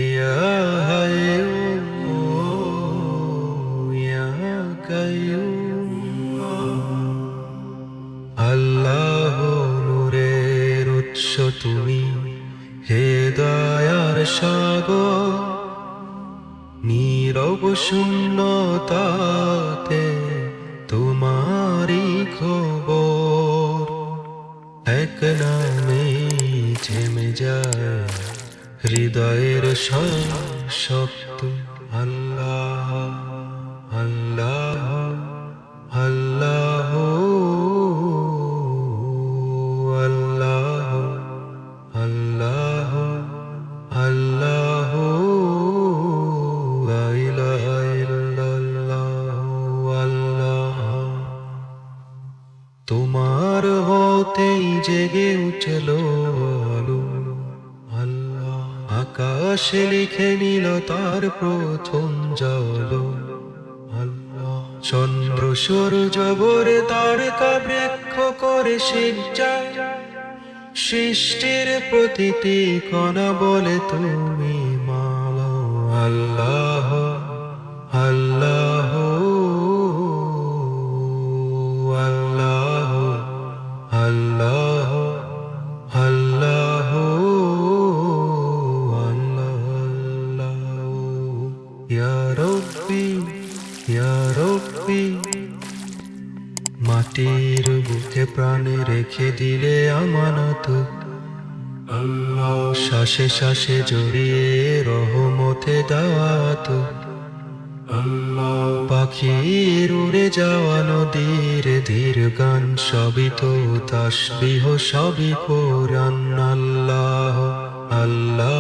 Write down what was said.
ইয়া হাইয়্যু ইয়া কাইয়্যুম। আল্লাহ নূরের উৎস তুমি, হে দয়ার সাগর। নীরব শূন্যতাতে তোমারই খবর। এক নামে থেমে যায় হৃদয়ের শব্দ। আল্লাহ আল্লাহ আল্লাহ আল্লাহ আল্লাহ আল্লাহ লা ইলাহা ইল্লাল্লাহ আল্লাহ। তোমার হতেই জেগে উঠল আলো। আল্লাহ আকাশে লিখে নিল তার প্রথম জল। আল্লাহ চন্দ্র সূর্য ভোরে তারকা বৃক্ষ করে সিজদা। সৃষ্টির প্রতিটি কণা বলে তুমি মালো। আল্লাহ আল্লাহ আল্লাহ আল্লাহ আল্লাহ আল্লাহ। ইয়া রব্বি ইয়া রব্বি। মাটির বুকে প্রাণে রেখে দিলে আমানত। আল্লাহ শ্বাসে শ্বাসে জড়িয়ে রহমতে দাওয়াত। আল্লাহ পাখির উড়ে যাওয়া নদীর ধীর গান, সবই তো তাসবিহ, সবই কোরআন। আল্লাহ আল্লাহ